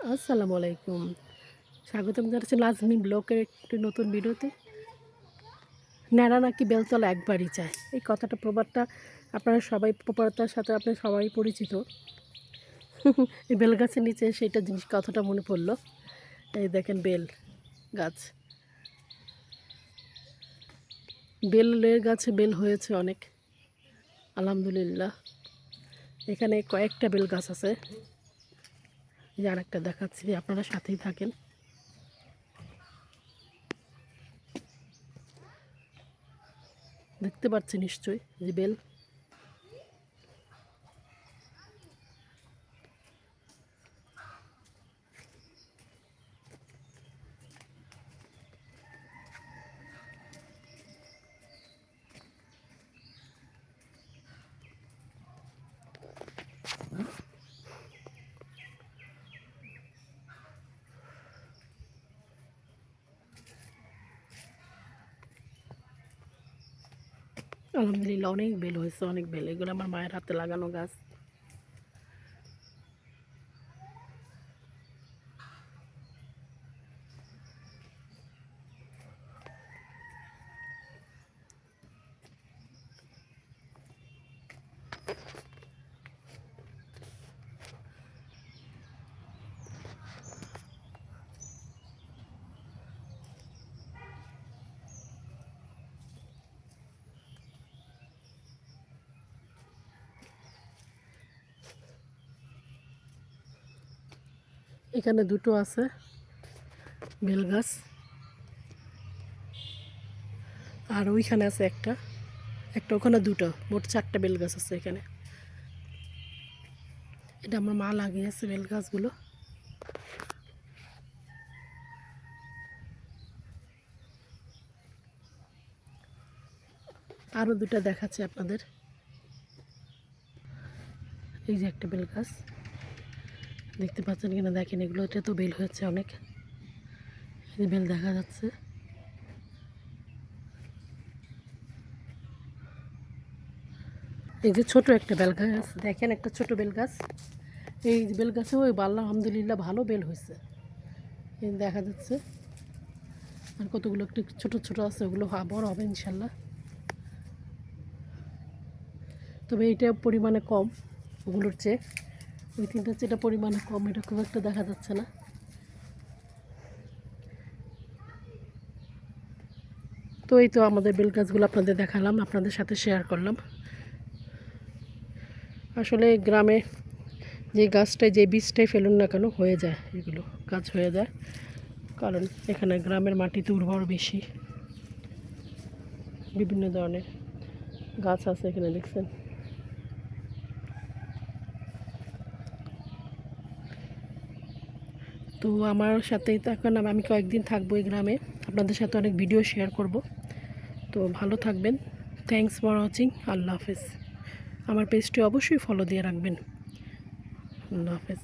আসসালামু আলাইকুম। স্বাগতম জানাচ্ছি নাজনীন ব্লগের একটি নতুন ভিডিওতে। ন্যাড়া নাকি বেলতলা একবারই চায়। এই কথাটা প্রবাদটা আপনারা সবাই প্রবাদটার সাথে আপনারা সবাই পরিচিত। এই বেল গাছের নিচে সেইটা জিনিস কথাটা মনে পড়ল। এই দেখেন বেল গাছ। বেলের গাছে বেল হয়েছে অনেক। আলহামদুলিল্লাহ। এখানে কয়েকটা বেল গাছ আছে। এই যে আরেকটা দেখাচ্ছি, আপনারা সাথেই থাকেন। দেখতে পাচ্ছেন নিশ্চয়ই যে বেল। আলহামদুলিল্লাহ অনেক বেল হয়েছে, অনেক বেল। এগুলো আমার মায়ের হাতে লাগানো গাছ। এখানে দুটো আছে বেল গাছ, আর ওইখানে আছে একটা, ওখানে দুটো, মোট 4টা বেল গাছ আছে এখানে। এটা আমার মা লাগিয়েছে বেল গাছগুলো। আরও দুটো দেখাচ্ছি আপনাদের। এই যে একটা বেল গাছ দেখতে পাচ্ছেন কিনা দেখেন, এগুলো এটা তো বেল হয়েছে অনেক। এই বেল দেখা যাচ্ছে। এই যে ছোট একটা বেল গাছ দেখেন, একটা ছোট বেল গাছ। এই বেল গাছে ওই আলহামদুলিল্লাহ ভালো বেল হয়েছে, এই দেখা যাচ্ছে। আর কতগুলো একটু ছোট ছোট আছে, ওগুলো বড় হবে ইনশাল্লাহ। তবে এইটা পরিমাণে কম ওগুলোর চেয়ে, ওই তিনটার চেয়ে এটা পরিমাণে কম, এটা খুব একটা দেখা যাচ্ছে না। তো এই তো আমাদের বেল গাছগুলো আপনাদের দেখালাম, আপনাদের সাথে শেয়ার করলাম। আসলে গ্রামে যে গাছটায় যে বীজটাই ফেলুন না কেন হয়ে যায়, এগুলো গাছ হয়ে যায়। কারণ এখানে গ্রামের মাটিতে উর্বর বেশি, বিভিন্ন ধরনের গাছ আছে এখানে দেখছেন। তো আমার সাথেই থাকুন, আমি কয়েকদিন থাকবো এই গ্রামে, আপনাদের সাথে অনেক ভিডিও শেয়ার করব। তো ভালো থাকবেন। Thanks for watching. আল্লাহ হাফেজ। আমার পেজটি অবশ্যই ফলো দিয়ে রাখবেন। আল্লাহ হাফেজ।